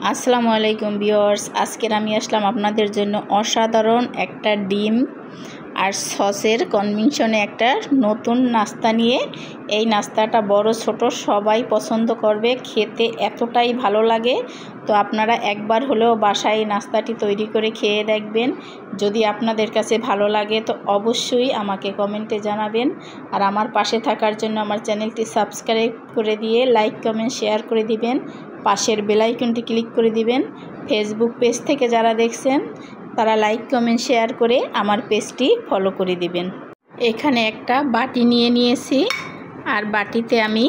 আসসালামু আলাইকুম ভিউয়ার্স, আজকের আমি আসলাম আপনাদের জন্য অসাধারণ একটা ডিম আর সসের কম্বিনেশনে একটা নতুন নাস্তা নিয়ে। এই নাস্তাটা বড় ছোট সবাই পছন্দ করবে, খেতে এতটাই ভালো লাগে। তো আপনারা একবার হলেও বাসায় এই নাস্তাটি তৈরি করে খেয়ে দেখবেন। যদি আপনাদের কাছে ভালো লাগে তো অবশ্যই আমাকে কমেন্টে জানাবেন। আর আমার পাশে থাকার জন্য আমার চ্যানেলটি সাবস্ক্রাইব করে দিয়ে লাইক কমেন্ট শেয়ার করে দিবেন। পাশের বেল আইকনটি ক্লিক করে দিবেন। ফেসবুক পেজ থেকে যারা দেখছেন তারা লাইক কমেন্ট শেয়ার করে আমার পেজটি ফলো করে দিবেন। এখানে একটা বাটি নিয়ে নিয়েছি, আর বাটিতে আমি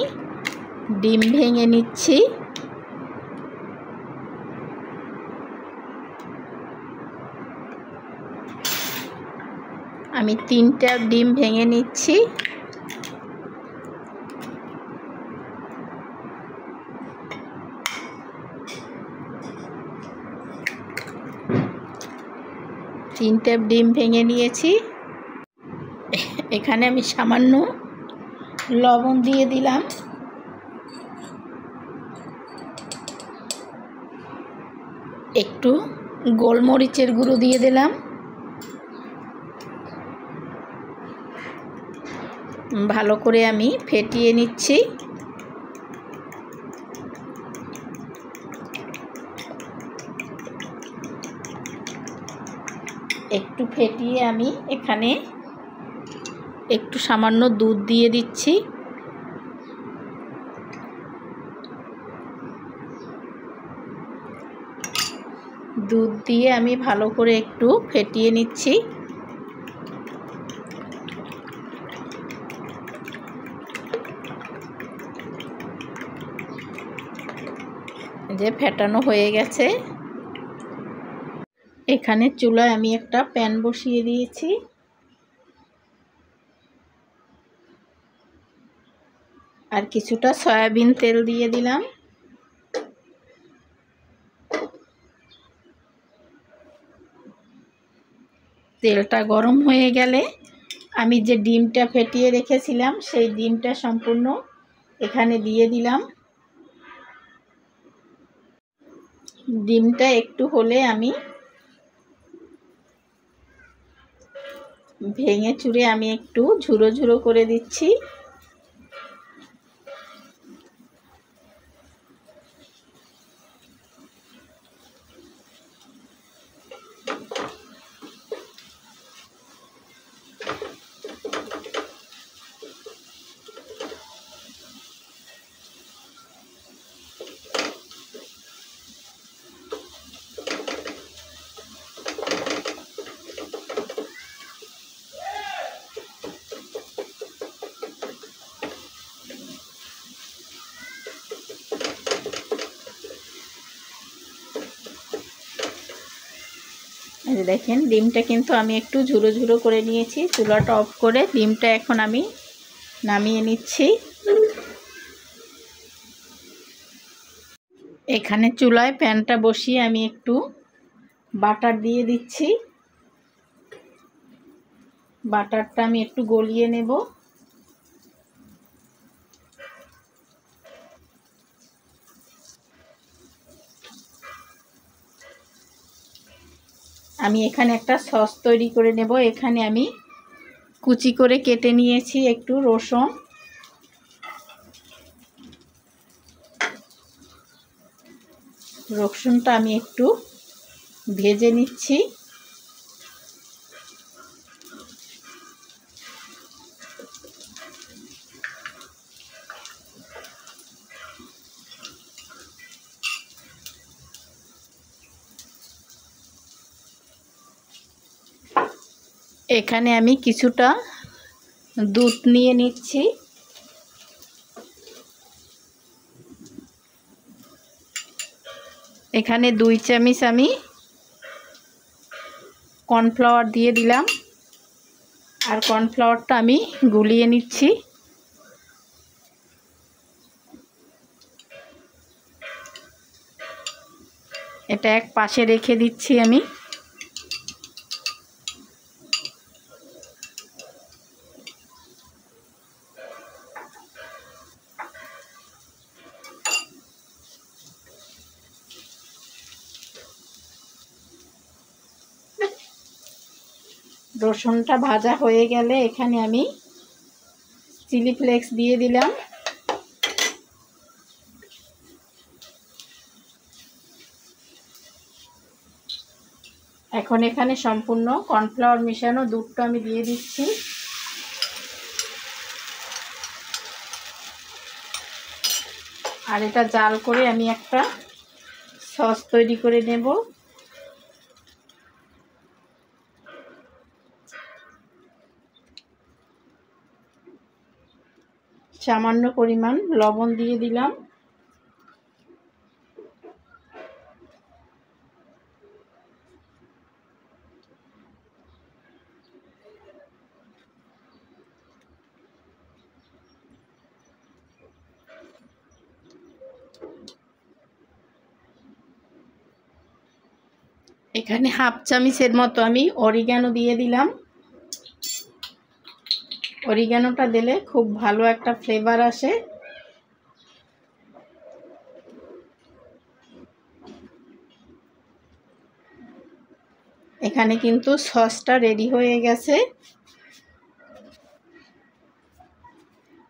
ডিম ভেঙে নিচ্ছি। আমি 3টা ডিম ভেঙে নিচ্ছি। তিনটে ডিম ভেঙে নিয়েছি। এখানে আমি সামান্য লবণ দিয়ে দিলাম, একটু গোলমরিচের গুঁড়ো দিয়ে দিলাম, ভালো করে আমি ফেটিয়ে নিচ্ছি। একটু ফেটিয়ে আমি এখানে একটু সামান্য দুধ দিয়ে দিচ্ছি। দুধ দিয়ে আমি ভালো করে একটু ফেটিয়ে নিচ্ছি। যে ফেটানো হয়ে গেছে। এখানে চুলায় আমি একটা প্যান বসিয়ে দিয়েছি। আর কিছুটা সয়াবিন তেল দিয়ে দিলাম। তেলটা গরম হয়ে গেলে আমি যে ডিমটা ফেটিয়ে রেখেছিলাম সেই ডিমটা সম্পূর্ণ এখানে দিয়ে দিলাম। ডিমটা একটু হলে আমি ভেঙে চুরে আমি একটু ঝুরো ঝুরো করে দিচ্ছি। দেখেন ডিমটা কিন্তু আমি একটু ঝুরো ঝুরো করে নিয়েছি। চুলাটা অফ করে ডিমটা এখন আমি নামিয়ে নিচ্ছি। এখানে চুলায় প্যানটা বসিয়ে আমি একটু বাটার দিয়ে দিচ্ছি। বাটারটা আমি একটু গলিয়ে নেব। আমি এখানে একটা সস তৈরি করে নেব। এখানে আমি কুচি করে কেটে নিয়েছি একটু রসুন। রসুনটা আমি একটু ভেজে নিচ্ছি। এখানে আমি কিছুটা দুধ নিয়ে নিচ্ছি। এখানে 2 চামচ আমি কর্নফ্লাওয়ার দিয়ে দিলাম। আর কর্নফ্লাওয়ারটা আমি গুলিয়ে নিচ্ছি। এটা এক পাশে রেখে দিচ্ছি আমি। রসুনটা ভাজা হয়ে গেলে এখানে আমি চিলি ফ্লেক্স দিয়ে দিলাম। এখন এখানে সম্পূর্ণ কর্নফ্লাওয়ার মেশানো দুধটা আমি দিয়ে দিচ্ছি। আর এটা জাল করে আমি একটা সস তৈরি করে নেব। সামান্য পরিমাণ লবণ দিয়ে দিলাম। এখানে হাফ চামচের মতো আমি অরিগানো দিয়ে দিলাম। অরিগানোটা দিলে খুব ভালো একটা ফ্লেভার আসে। এখানে কিন্তু সসটা রেডি হয়ে গেছে।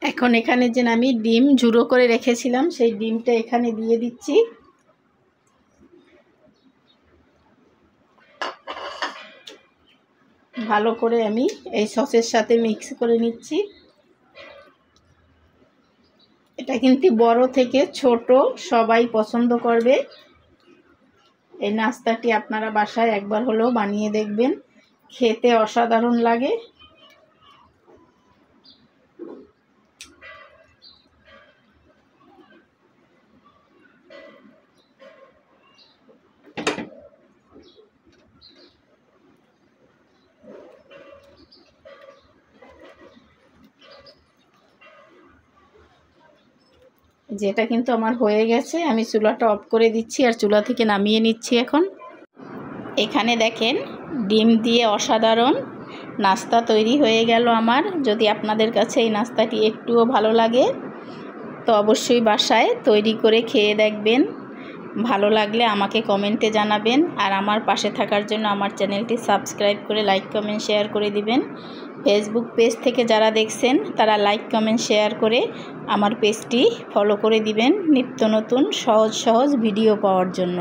এখন এখানে যে আমি ডিম ঝুড়ো করে রেখেছিলাম সেই ডিমটা এখানে দিয়ে দিচ্ছি। ভালো করে আমি এই সসের সাথে মিক্স করে নিচ্ছি। এটা কিন্তু বড় থেকে ছোট সবাই পছন্দ করবে। এই নাস্তাটি আপনারা বাসায় একবার হলেও বানিয়ে দেখবেন, খেতে অসাধারণ লাগে। যেটা কিন্তু আমার হয়ে গেছে, আমি চুলাটা অফ করে দিচ্ছি আর চুলা থেকে নামিয়ে নিচ্ছি। এখন এখানে দেখেন ডিম দিয়ে অসাধারণ নাস্তা তৈরি হয়ে গেল আমার। যদি আপনাদের কাছে এই নাস্তাটি একটুও ভালো লাগে তো অবশ্যই বাসায় তৈরি করে খেয়ে দেখবেন। ভালো লাগলে আমাকে কমেন্টে জানাবেন। আর আমার পাশে থাকার জন্য আমার চ্যানেলটি সাবস্ক্রাইব করে লাইক কমেন্ট শেয়ার করে দিবেন। ফেসবুক পেজ থেকে যারা দেখছেন তারা লাইক কমেন্ট শেয়ার করে আমার পেজটি ফলো করে দিবেন নিত্য নতুন সহজ ভিডিও পাওয়ার জন্য।